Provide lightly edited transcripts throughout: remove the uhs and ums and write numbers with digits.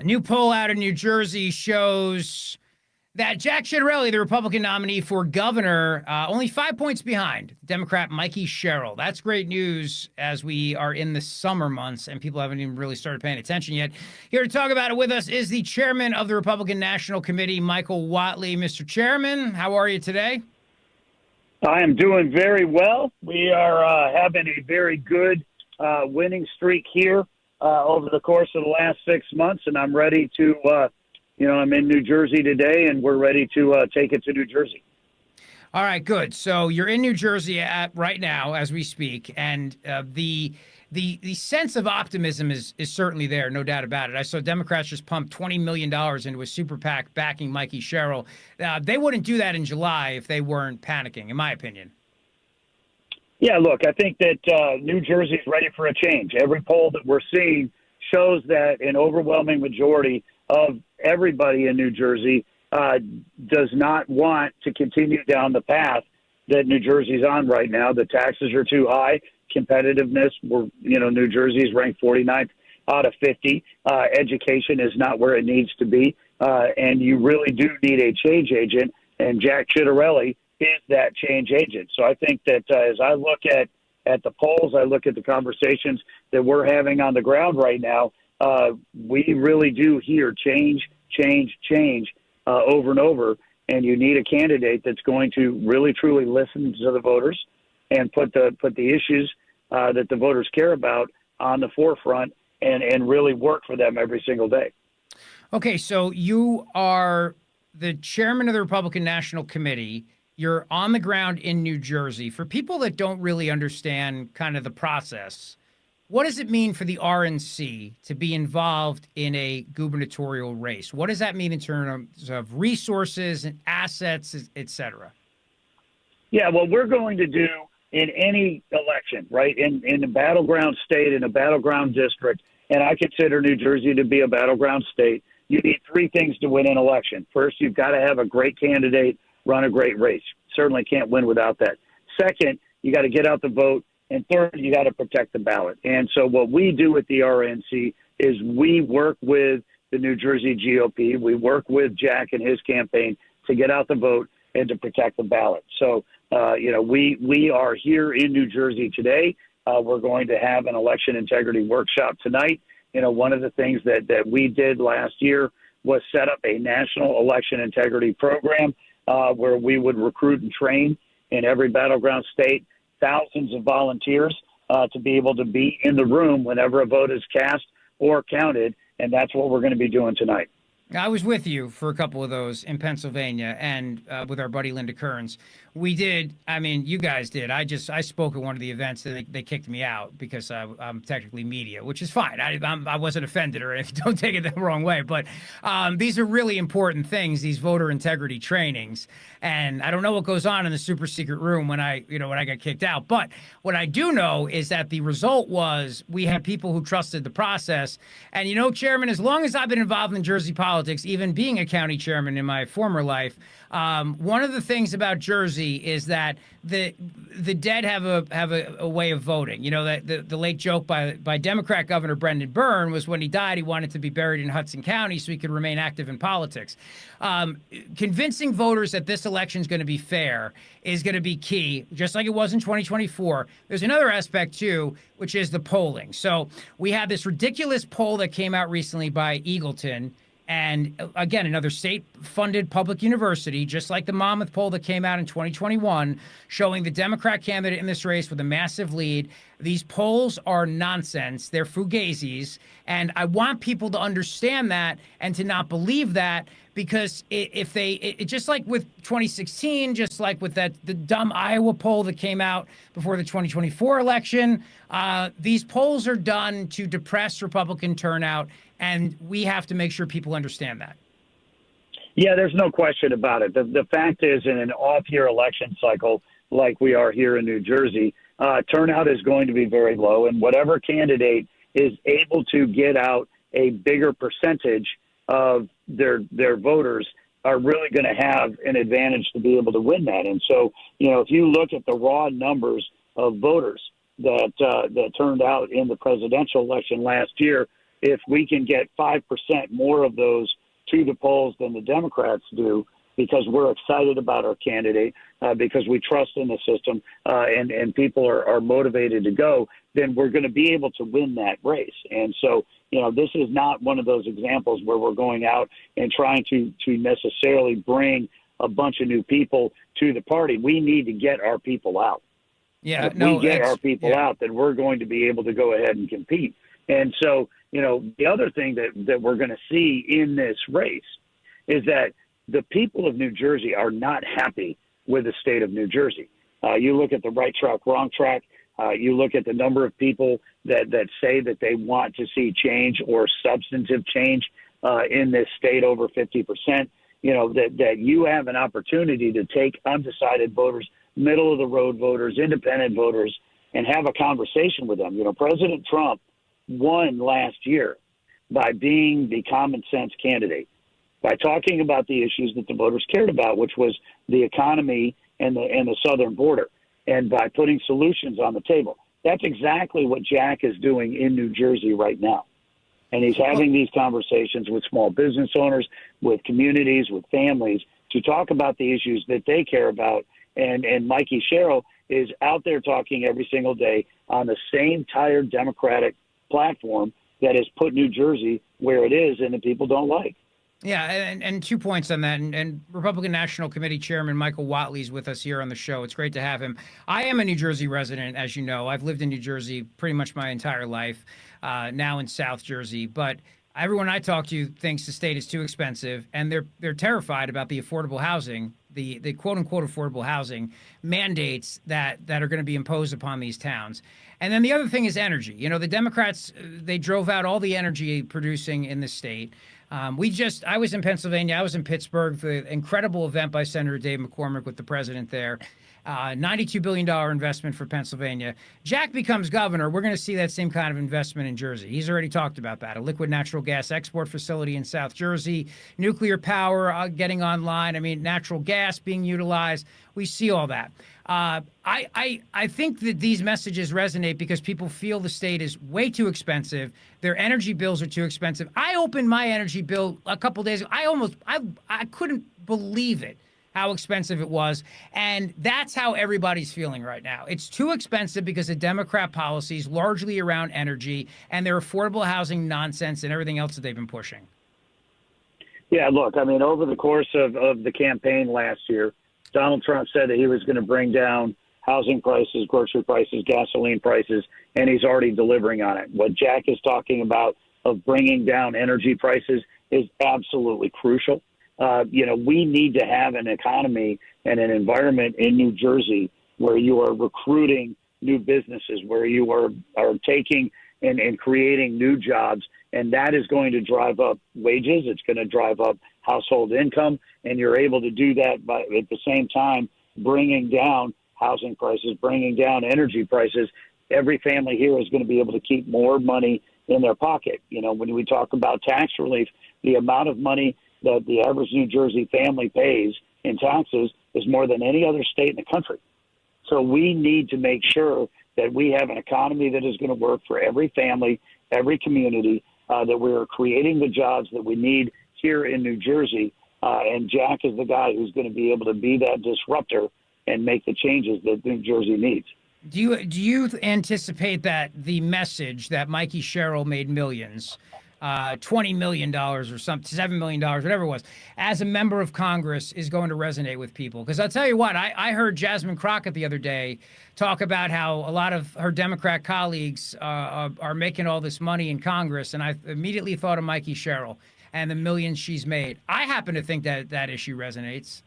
A new poll out of New Jersey shows that Jack Ciattarelli, the Republican nominee for governor, only 5 points behind Democrat Mikey Sherrill. That's great news as we are in the summer months and people haven't even really started paying attention yet. Here to talk about it with us is the chairman of the Republican National Committee, Michael Whatley. Mr. Chairman, how are you today? I am doing very well. We are having a very good winning streak here over the course of the last 6 months, and I'm ready to, I'm in New Jersey today, and we're ready to take it to New Jersey. All right, good. So you're in New Jersey right now as we speak, and the sense of optimism is certainly there, no doubt about it. I saw Democrats just pump $20 million into a super PAC backing Mikey Sherrill. They wouldn't do that in July if they weren't panicking, in my opinion. Yeah, look, I think that New Jersey is ready for a change. Every poll that we're seeing shows that an overwhelming majority of everybody in New Jersey does not want to continue down the path that New Jersey's on right now. The taxes are too high. Competitiveness, New Jersey's ranked 49th out of 50. Education is not where it needs to be. And you really do need a change agent. And Jack Ciattarelli is that change agent. So I think that as I look at the polls, I look at the conversations that we're having on the ground right now, we really do hear change over and over. And you need a candidate that's going to really, truly listen to the voters and put the issues that the voters care about on the forefront and really work for them every single day. Okay, so you are the chairman of the Republican National Committee. You're on the ground in New Jersey. For people that don't really understand kind of the process, what does it mean for the RNC to be involved in a gubernatorial race? What does that mean in terms of resources and assets, et cetera? Yeah, what we're going to do in any election, right, in a battleground state, in a battleground district, and I consider New Jersey to be a battleground state, you need three things to win an election. First, you've got to have a great candidate run a great race. Certainly can't win without that. Second, you got to get out the vote. And third, you got to protect the ballot. And so what we do at the RNC is we work with the New Jersey GOP. We work with Jack and his campaign to get out the vote and to protect the ballot. So, we are here in New Jersey today. We're going to have an election integrity workshop tonight. One of the things that we did last year was set up a national election integrity program where we would recruit and train in every battleground state thousands of volunteers to be able to be in the room whenever a vote is cast or counted, and that's what we're going to be doing tonight. I was with you for a couple of those in Pennsylvania and with our buddy Linda Kearns. We did. I mean, you guys did. I spoke at one of the events and they kicked me out because I'm technically media, which is fine. I wasn't offended or anything. Don't take it the wrong way. But these are really important things, these voter integrity trainings. And I don't know what goes on in the super secret room when I got kicked out. But what I do know is that the result was we had people who trusted the process. And, Chairman, as long as I've been involved in Jersey politics, even being a county chairman in my former life, one of the things about Jersey is that the dead have a way of voting. That the late joke by Democrat Governor Brendan Byrne was when he died, he wanted to be buried in Hudson County so he could remain active in politics. Convincing voters that this election is going to be fair is going to be key, just like it was in 2024. There's another aspect, too, which is the polling. So we had this ridiculous poll that came out recently by Eagleton. And again, another state-funded public university, just like the Monmouth poll that came out in 2021, showing the Democrat candidate in this race with a massive lead. These polls are nonsense. They're fugazis. And I want people to understand that and to not believe that, because if they just like with 2016, just like with the dumb Iowa poll that came out before the 2024 election, these polls are done to depress Republican turnout. And we have to make sure people understand that. Yeah, there's no question about it. The fact is, in an off-year election cycle like we are here in New Jersey, turnout is going to be very low. And whatever candidate is able to get out a bigger percentage of their voters are really going to have an advantage to be able to win that. And so, if you look at the raw numbers of voters that turned out in the presidential election last year, if we can get 5% more of those to the polls than the Democrats do, because we're excited about our candidate, because we trust in the system, and people are motivated to go, then we're going to be able to win that race. And so, this is not one of those examples where we're going out and trying to necessarily bring a bunch of new people to the party. We need to get our people out. Yeah, if we get our people out, then we're going to be able to go ahead and compete. And so, the other thing that we're going to see in this race is that the people of New Jersey are not happy with the state of New Jersey. You look at the right track, wrong track. You look at the number of people that say that they want to see change or substantive change in this state, over 50%. That you have an opportunity to take undecided voters, middle of the road voters, independent voters, and have a conversation with them. President Trump won last year by being the common sense candidate, by talking about the issues that the voters cared about, which was the economy and the southern border, and by putting solutions on the table. That's exactly what Jack is doing in New Jersey right now. And he's having these conversations with small business owners, with communities, with families, to talk about the issues that they care about. And Mikey Sherrill is out there talking every single day on the same tired Democratic platform that has put New Jersey where it is and the people don't like. Yeah, and 2 points on that. And Republican National Committee Chairman Michael Whatley is with us here on the show. It's great to have him. I am a New Jersey resident, as you know. I've lived in New Jersey pretty much my entire life, now in South Jersey. But everyone I talk to thinks the state is too expensive, and they're terrified about the affordable housing, the quote-unquote affordable housing mandates that are going to be imposed upon these towns. And then the other thing is energy. The Democrats, they drove out all the energy producing in the state. I was in Pennsylvania. I was in Pittsburgh for the incredible event by Senator Dave McCormick with the president there. $92 billion investment for Pennsylvania. Jack becomes governor. We're going to see that same kind of investment in Jersey. He's already talked about that. A liquid natural gas export facility in South Jersey, nuclear power getting online. Natural gas being utilized. We see all that. I think that these messages resonate because people feel the state is way too expensive. Their energy bills are too expensive. I opened my energy bill a couple days ago. I couldn't believe it, how expensive it was. And that's how everybody's feeling right now. It's too expensive because of Democrat policies, largely around energy and their affordable housing nonsense and everything else that they've been pushing. Yeah, look, over the course of the campaign last year, Donald Trump said that he was going to bring down housing prices, grocery prices, gasoline prices, and he's already delivering on it. What Jack is talking about of bringing down energy prices is absolutely crucial. We need to have an economy and an environment in New Jersey where you are recruiting new businesses, where you are taking and creating new jobs. And that is going to drive up wages. It's going to drive up household income. And you're able to do that by, at the same time, bringing down housing prices, bringing down energy prices. Every family here is going to be able to keep more money in their pocket. When we talk about tax relief, the amount of money that the average New Jersey family pays in taxes is more than any other state in the country. So we need to make sure that we have an economy that is going to work for every family, every community, that we're creating the jobs that we need here in New Jersey. And Jack is the guy who's going to be able to be that disruptor and make the changes that New Jersey needs. Do you anticipate that the message that Mikey Sherrill made millions, $20 million or something, $7 million, whatever it was, as a member of Congress is going to resonate with people? Because I'll tell you what, I heard Jasmine Crockett the other day talk about how a lot of her Democrat colleagues are making all this money in Congress, and I immediately thought of Mikey Sherrill and the millions she's made. I happen to think that issue resonates.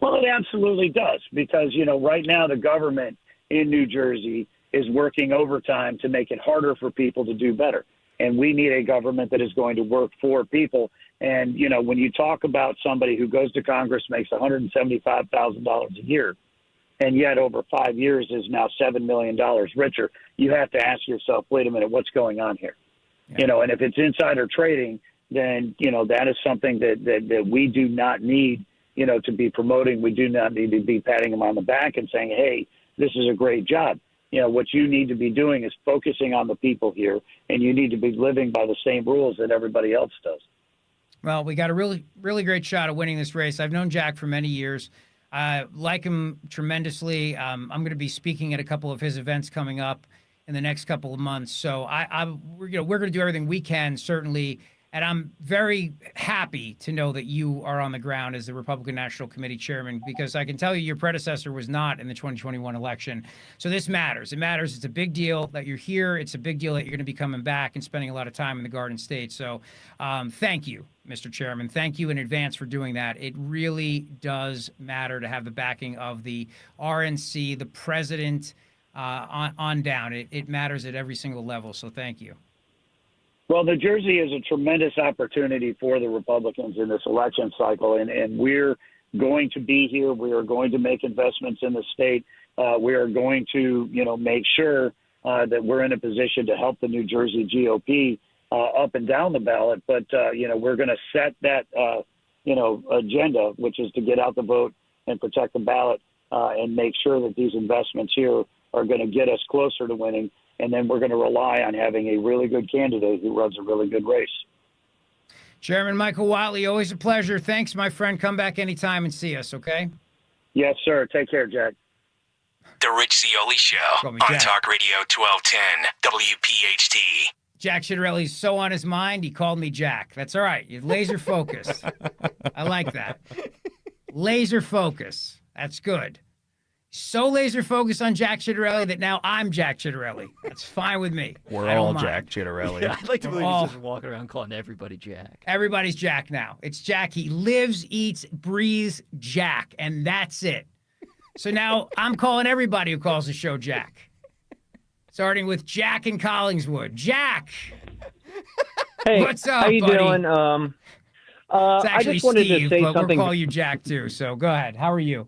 Well, it absolutely does, because, right now the government in New Jersey is working overtime to make it harder for people to do better. And we need a government that is going to work for people. And, when you talk about somebody who goes to Congress, makes $175,000 a year, and yet over 5 years is now $7 million richer, you have to ask yourself, wait a minute, what's going on here? Yeah. And if it's insider trading, then, that is something that we do not need, to be promoting. We do not need to be patting them on the back and saying, hey, this is a great job. what you need to be doing is focusing on the people here, and you need to be living by the same rules that everybody else does. Well, we got a really, really great shot at winning this race. I've known Jack for many years. I like him tremendously. I'm going to be speaking at a couple of his events coming up in the next couple of months. So we're going to do everything we can, certainly. And I'm very happy to know that you are on the ground as the Republican National Committee chairman, because I can tell you your predecessor was not in the 2021 election. So this matters. It matters. It's a big deal that you're here. It's a big deal that you're going to be coming back and spending a lot of time in the Garden State. So thank you, Mr. Chairman. Thank you in advance for doing that. It really does matter to have the backing of the RNC, the president, on down. It matters at every single level. So thank you. Well, New Jersey is a tremendous opportunity for the Republicans in this election cycle, and we're going to be here. We are going to make investments in the state. We are going to, make sure that we're in a position to help the New Jersey GOP up and down the ballot. But, we're going to set that, agenda, which is to get out the vote and protect the ballot and make sure that these investments here are going to get us closer to winning. And then we're going to rely on having a really good candidate who runs a really good race. Chairman Michael Whatley, always a pleasure. Thanks, my friend. Come back anytime and see us, okay? Yes, sir. Take care, Jack. The Rich Zeoli Show on Talk Radio 1210 WPHT. Jack Ciattarelli's so on his mind, he called me Jack. That's all right. You're laser focused. I like that. Laser focus. That's good. So laser focused on Jack Ciattarelli that now I'm Jack Ciattarelli. That's fine with me. We're all Jack Ciattarelli. Yeah, I'd like to believe he's just walking around calling everybody Jack. Everybody's Jack now. It's Jack. He lives, eats, breathes Jack, and that's it. So now I'm calling everybody who calls the show Jack. Starting with Jack in Collingswood. Jack! Hey, what's up, how you buddy? doing? It's actually I just wanted Steve, to say but something. we'll call you Jack too. So go ahead. How are you?